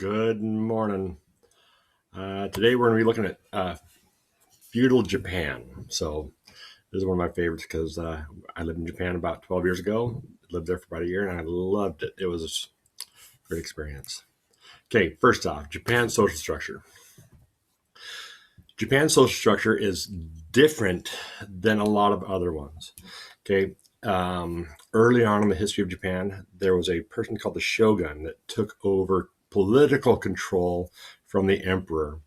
Good morning. Today we're going to be looking at Feudal Japan. So this is one of my favorites because I lived in Japan about 12 years ago. Lived there for about a year and I loved it. It was a great experience. Okay, first off, Japan's social structure. Japan's social structure is different than a lot of other ones. Okay, early on in the history of Japan, there was a person called the shogun that took over political control from the emperor.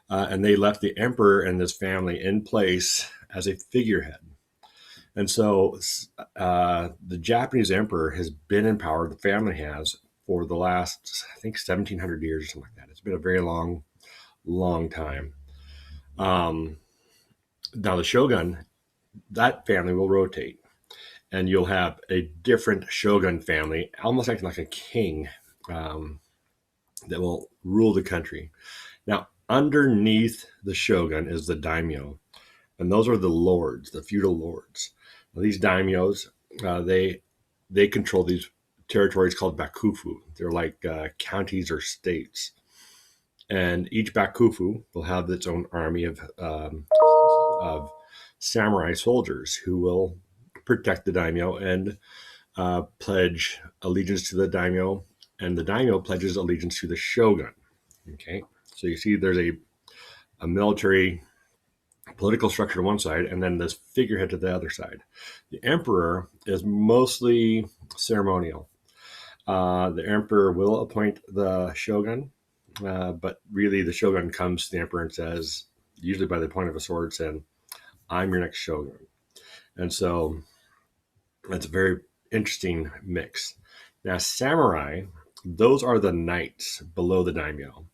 And they left the emperor and his family in place as a figurehead. And so the Japanese emperor has been in power, the family has, for the last, I think, 1700 years or something like that. It's been a very long, long time. Now, the shogun, that family will rotate. And you'll have a different shogun family, almost acting like a king, that will rule the country. Now, underneath the shogun is the daimyo, and those are the lords, the feudal lords. Now, these daimyos, they control these territories called bakufu. They're like counties or states, and each bakufu will have its own army of samurai soldiers who will protect the daimyo and pledge allegiance to the daimyo, and the daimyo pledges allegiance to the shogun. Okay, so you see there's a military political structure to one side and then this figurehead to the other side. The emperor is mostly ceremonial. The emperor will appoint the shogun, but really the shogun comes to the emperor and says, usually by the point of a sword, saying, I'm your next shogun. And so that's a very interesting mix. Now, samurai, those are the knights below the daimyo.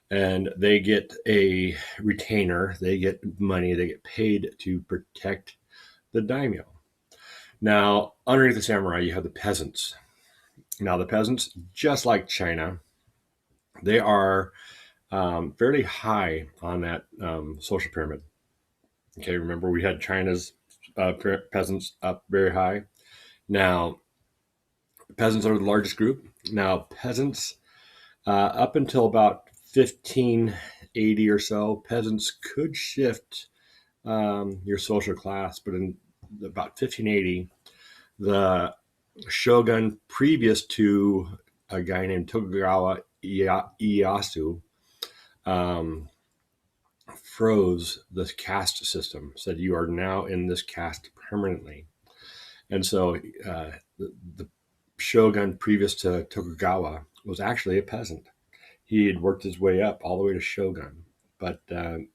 And they get a retainer, they get money, they get paid to protect the daimyo. Now, underneath the samurai, you have the peasants. Now, the peasants, just like China, they are fairly high on that social pyramid. Okay, remember we had China's peasants up very high. Now, peasants are the largest group. Now, peasants, up until about 1580 or so, peasants could shift your social class, but in about 1580, the shogun previous to a guy named Tokugawa Ieyasu froze the caste system, said you are now in this caste permanently. And so the shogun previous to Tokugawa was actually a peasant. He had worked his way up all the way to shogun, but to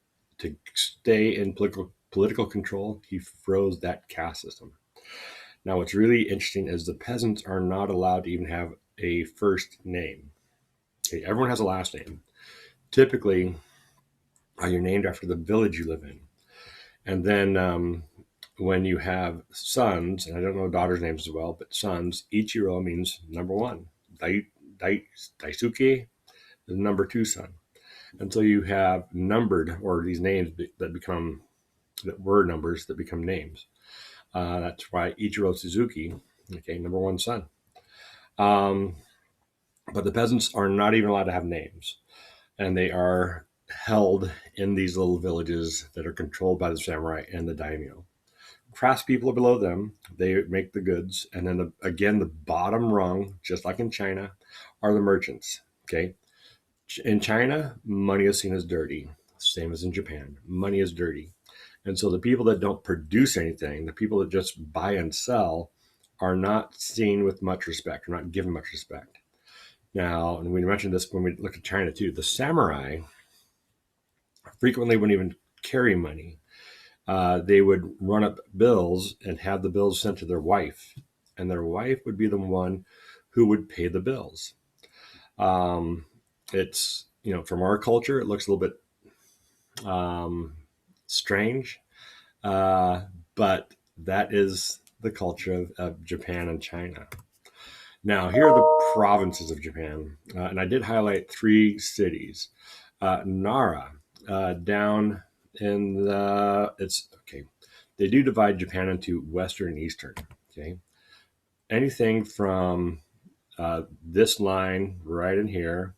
stay in political control, he froze that caste system. Now, what's really interesting is the peasants are not allowed to even have a first name. Okay, everyone has a last name. Typically, you're named after the village you live in. And then when you have sons, and I don't know daughters' names as well, but sons, Ichiro means number one. Daisuke is number two son. And so you have numbered, or these names that were numbers that become names. That's why Ichiro Suzuki, okay, number one son. But the peasants are not even allowed to have names. And they are held in these little villages that are controlled by the samurai and the daimyo. Craftspeople are below them. They make the goods. And then, again, the bottom rung, just like in China, are the merchants, okay? In China, money is seen as dirty, same as in Japan. Money is dirty. And so the people that don't produce anything, the people that just buy and sell, are not seen with much respect, are not given much respect. Now, and we mentioned this when we looked at China too, the samurai frequently wouldn't even carry money. They would run up bills and have the bills sent to their wife, and their wife would be the one who would pay the bills. It's, from our culture, it looks a little bit strange, but that is the culture of Japan and China. Now, here are the provinces of Japan, and I did highlight three cities. Nara, down in they do divide Japan into Western and Eastern, okay? Anything from this line right in here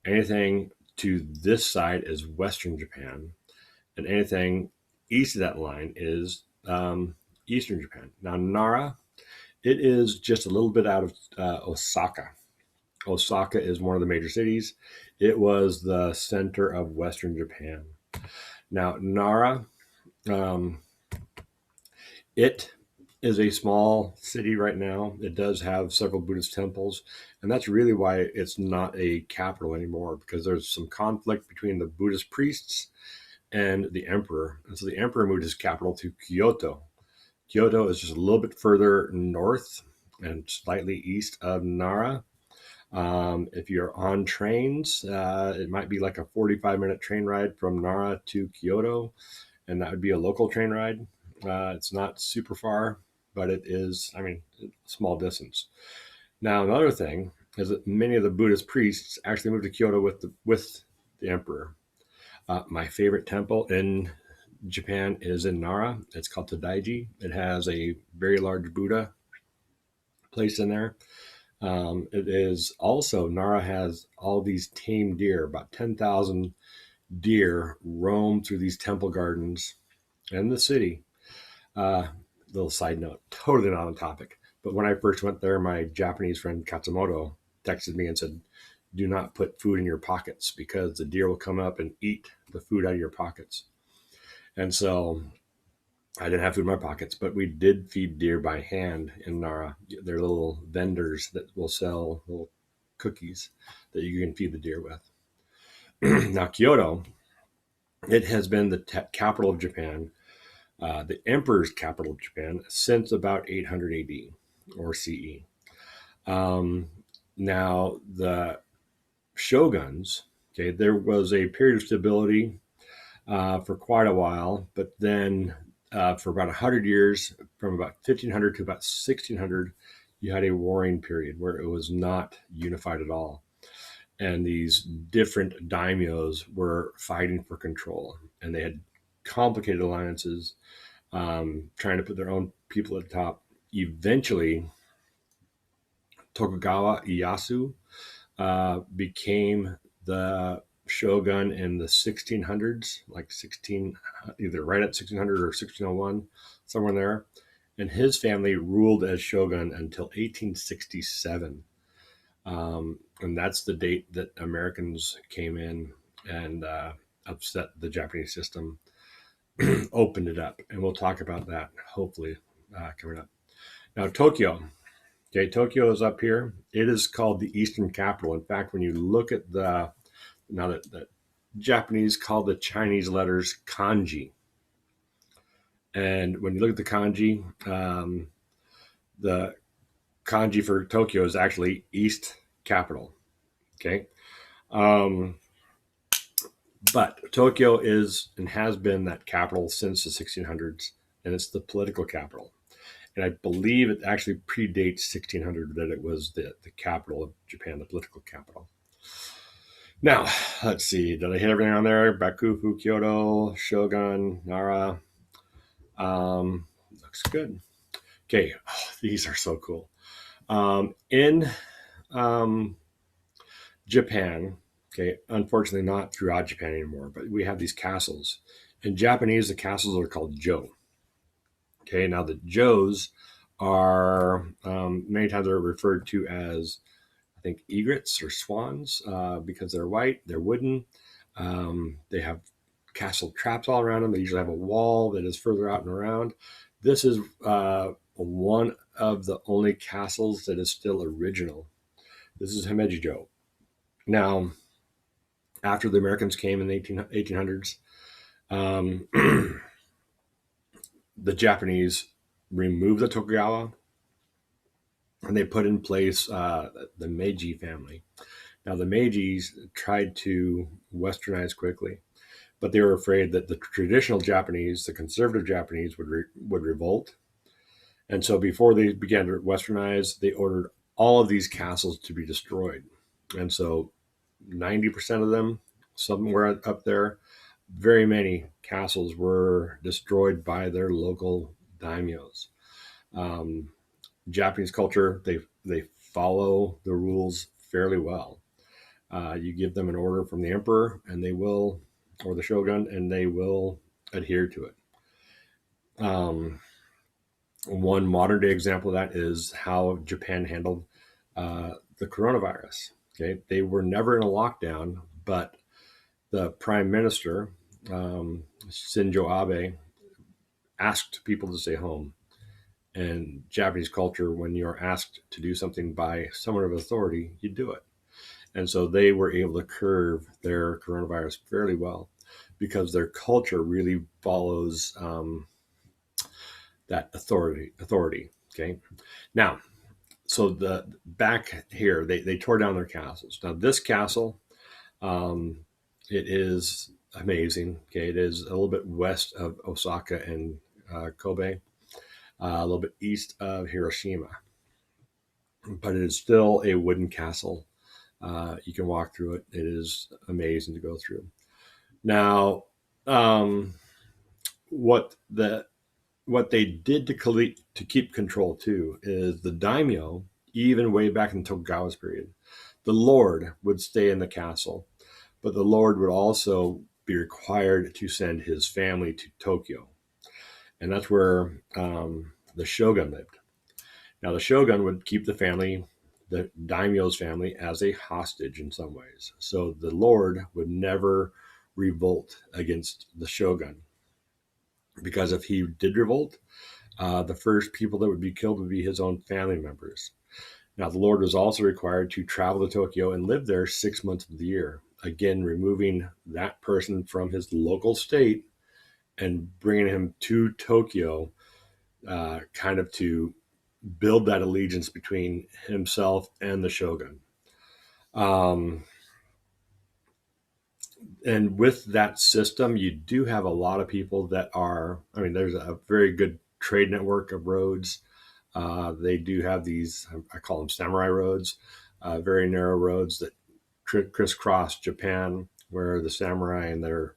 Anything to this side is Western Japan, and anything east of that line is Eastern Japan. Now, Nara, it is just a little bit out of Osaka. Osaka is one of the major cities. It was the center of Western Japan. Now, Nara, um, it is a small city right now. It does have several Buddhist temples, and that's really why it's not a capital anymore, because there's some conflict between the Buddhist priests and the emperor. And so the emperor moved his capital to Kyoto. Kyoto is just a little bit further north and slightly east of Nara. If you're on trains, it might be like a 45-minute train ride from Nara to Kyoto, and that would be a local train ride. It's not super far, but it is, I mean, a small distance. Now, another thing is that many of the Buddhist priests actually moved to Kyoto with the emperor. My favorite temple in Japan is in Nara. It's called Tadaiji. It has a very large Buddha placed in there. It is also, Nara has all these tame deer, about 10,000 deer roam through these temple gardens in the city. Little side note, totally not on topic, but when I first went there, my Japanese friend Katsumoto texted me and said, do not put food in your pockets because the deer will come up and eat the food out of your pockets. And so I didn't have food in my pockets, but we did feed deer by hand in Nara. They're little vendors that will sell little cookies that you can feed the deer with. Now, Kyoto, it has been the capital of Japan, the emperor's capital of Japan, since about 800 AD or CE. Now, the shoguns, okay, there was a period of stability for quite a while, but then for about 100 years, from about 1500 to about 1600, you had a warring period where it was not unified at all. And these different daimyos were fighting for control, and they had complicated alliances, trying to put their own people at the top. Eventually, Tokugawa Ieyasu became the shogun in the 1600s, like either right at 1600 or 1601, somewhere in there. And his family ruled as shogun until 1867. And that's the date that Americans came in and upset the Japanese system, opened it up. And we'll talk about that hopefully coming up. Now, Tokyo. Okay, Tokyo is up here. It is called the Eastern Capital. In fact, when you look at the Japanese call the Chinese letters kanji, and when you look at the kanji for Tokyo is actually East Capital. Okay, but Tokyo is and has been that capital since the 1600s, and it's the political capital. And I believe it actually predates 1600 that it was the capital of Japan, the political capital. Now, let's see. Did I hit everything on there? Bakufu, Kyoto, Shogun, Nara. Looks good. Okay, these are so cool. In Japan, okay, unfortunately not throughout Japan anymore, but we have these castles. In Japanese, the castles are called jo. Okay, now the Joes are many times they're referred to as, I think, egrets or swans because they're white, they're wooden. They have castle traps all around them. They usually have a wall that is further out and around. This is one of the only castles that is still original. This is Himeji-jo. Now, after the Americans came in the 1800s, the Japanese removed the Tokugawa and they put in place the Meiji family. Now, the Meijis tried to westernize quickly, but they were afraid that the traditional Japanese, the conservative Japanese, would revolt. And so before they began to westernize, they ordered all of these castles to be destroyed. And so 90% of them, somewhere up there, very many castles were destroyed by their local daimyos. Japanese culture, they follow the rules fairly well. You give them an order from the emperor, and they will, or the shogun, and they will adhere to it. One modern day example of that is how Japan handled the coronavirus. Okay, they were never in a lockdown, but the prime minister, Shinzo Abe, asked people to stay home. And Japanese culture, when you're asked to do something by someone of authority, you do it. And so they were able to curb their coronavirus fairly well because their culture really follows that authority. Okay. Now, so the back here, they tore down their castles. Now, this castle, um, it is amazing. Okay. It is a little bit west of Osaka and Kobe, a little bit east of Hiroshima, but it is still a wooden castle. You can walk through it. It is amazing to go through. Now, um, what the what they did to keep control too is the daimyo, even way back in Tokugawa's period, the lord would stay in the castle, but the lord would also be required to send his family to Tokyo, and that's where the shogun lived. Now, the shogun would keep the family, the daimyo's family, as a hostage in some ways. So the lord would never revolt against the shogun, because if he did revolt, the first people that would be killed would be his own family members. Now, the lord was also required to travel to Tokyo and live there 6 months of the year, again, removing that person from his local state and bringing him to Tokyo, kind of to build that allegiance between himself and the shogun. Um, and with that system, you do have a lot of people that are, I mean, there's a very good trade network of roads. They do have these, I call them samurai roads, very narrow roads that crisscross Japan, where the samurai and their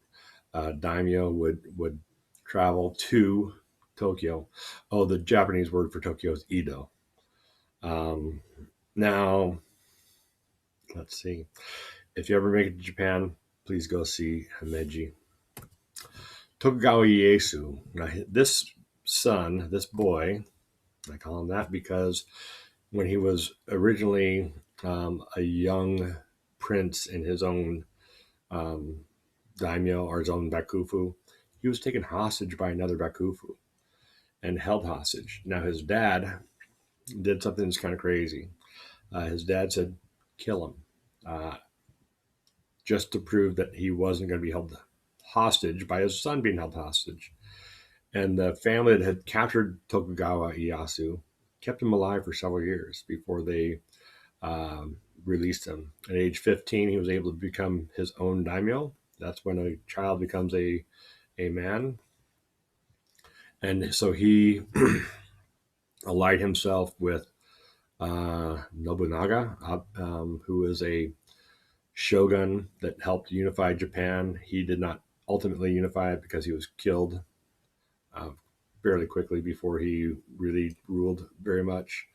daimyo would travel to Tokyo. Oh, the Japanese word for Tokyo is Edo. Now, let's see. If you ever make it to Japan, please go see Himeji. Tokugawa Ieyasu. Now, this son, this boy, I call him that because when he was originally a young prince in his own um, daimyo or his own bakufu, he was taken hostage by another bakufu and held hostage. Now, his dad did something that's kind of crazy. His dad said, kill him, just to prove that he wasn't going to be held hostage by his son being held hostage. And the family that had captured Tokugawa Ieyasu kept him alive for several years before they released him. At age 15, he was able to become his own daimyo. That's when a child becomes a man. And so he allied himself with Nobunaga, who is a shogun that helped unify Japan. He did not ultimately unify it because he was killed uh, fairly quickly before he really ruled very much.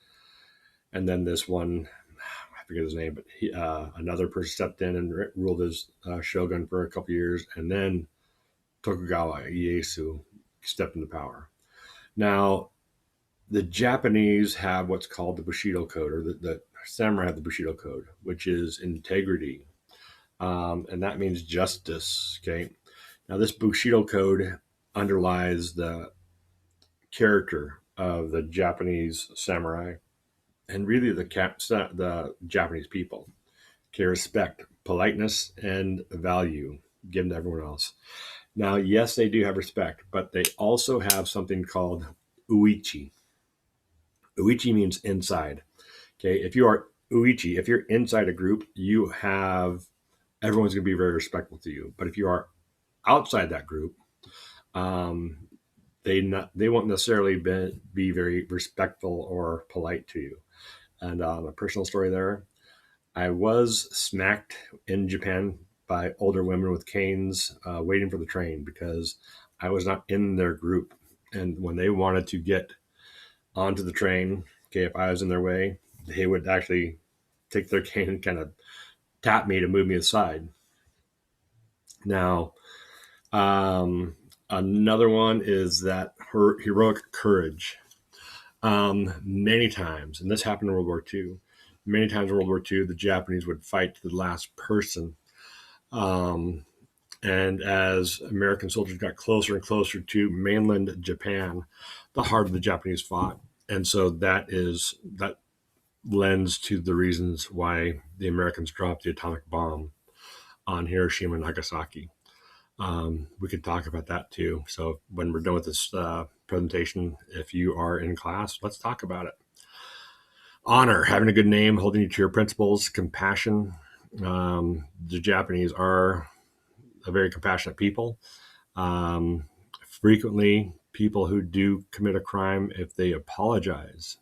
And then this one, I forget his name, but another person stepped in and ruled as shogun for a couple years. And then Tokugawa Ieyasu stepped into power. Now, the Japanese have what's called the Bushido Code, or the samurai have the Bushido Code, which is integrity. And that means justice. Okay. Now, this Bushido Code underlies the character of the Japanese samurai and really the Japanese people. Okay, respect, politeness, and value given to everyone else. Now, yes, they do have respect, but they also have something called uichi. Uichi means inside. Okay, if you are uichi, if you're inside a group, you have everyone's going to be very respectful to you. But if you are outside that group, um, they won't necessarily be very respectful or polite to you. And a personal story there, I was smacked in Japan by older women with canes waiting for the train because I was not in their group. And when they wanted to get onto the train, okay, if I was in their way, they would actually take their cane and kind of tap me to move me aside. Now, another one is that her heroic courage. Many times, and this happened in World War II, many times in World War II, the Japanese would fight to the last person. Um, and as American soldiers got closer and closer to mainland Japan, the harder the Japanese fought. And so that lends to the reasons why the Americans dropped the atomic bomb on Hiroshima and Nagasaki. We could talk about that too. So when we're done with this presentation, if you are in class, let's talk about it. Honor, having a good name, holding you to your principles, compassion. The Japanese are a very compassionate people. Frequently, people who do commit a crime, if they apologize,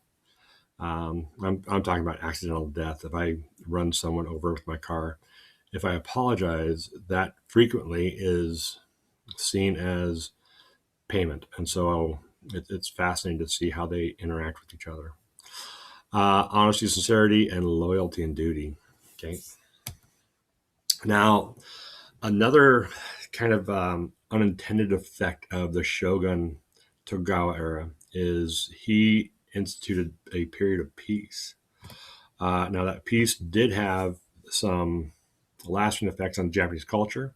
I'm talking about accidental death. If I run someone over with my car, if I apologize, that frequently is seen as payment. And so it's fascinating to see how they interact with each other. Honesty, sincerity, and loyalty and duty. Okay. Now, another kind of unintended effect of the Shogun Tokugawa era is he instituted a period of peace. Now, that peace did have some lasting effects on Japanese culture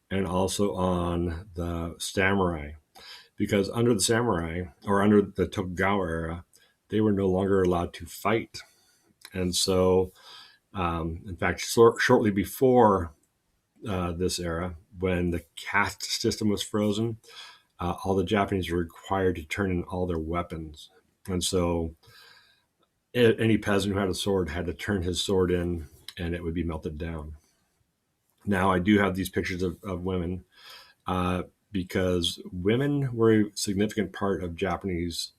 and also on the samurai, because under the samurai or under the Tokugawa era, they were no longer allowed to fight. And so, in fact, shortly before this era, when the caste system was frozen, all the Japanese were required to turn in all their weapons. And so any peasant who had a sword had to turn his sword in and it would be melted down. Now, I do have these pictures of women because women were a significant part of Japanese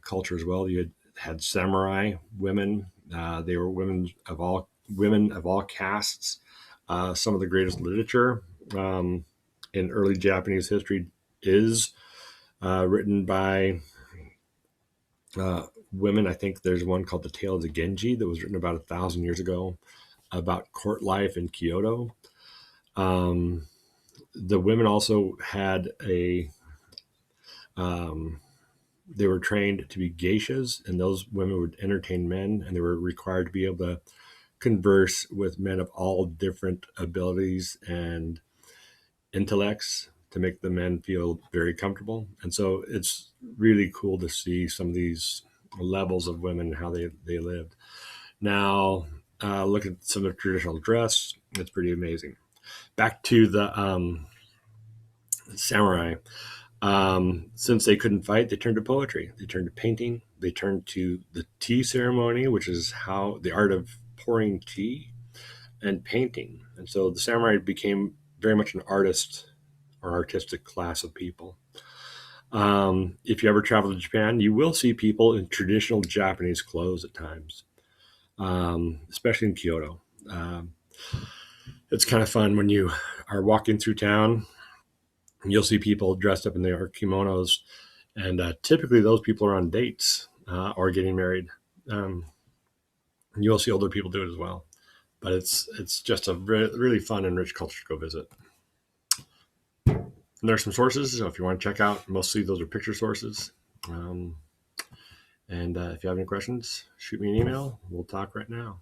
culture as well. You had samurai women. They were women of all castes. Some of the greatest literature in early Japanese history is written by women. I think there's one called The Tale of the Genji that was written about 1,000 years ago about court life in Kyoto. The women also had they were trained to be geishas, and those women would entertain men, and they were required to be able to converse with men of all different abilities and intellects to make the men feel very comfortable. And so it's really cool to see some of these levels of women and how they lived. Now, look at some of the traditional dress. It's pretty amazing. Back to the samurai. Since they couldn't fight, they turned to poetry. They turned to painting. They turned to the tea ceremony, which is how the art of pouring tea, and painting. And so the samurai became very much an artist or artistic class of people. If you ever travel to Japan, you will see people in traditional Japanese clothes at times, especially in Kyoto. It's kind of fun when you are walking through town. You'll see people dressed up in their kimonos, and typically those people are on dates or getting married. You'll see older people do it as well, but it's just a really fun and rich culture to go visit. And there's some sources, so if you want to check out, mostly those are picture sources. And if you have any questions, shoot me an email. We'll talk right now.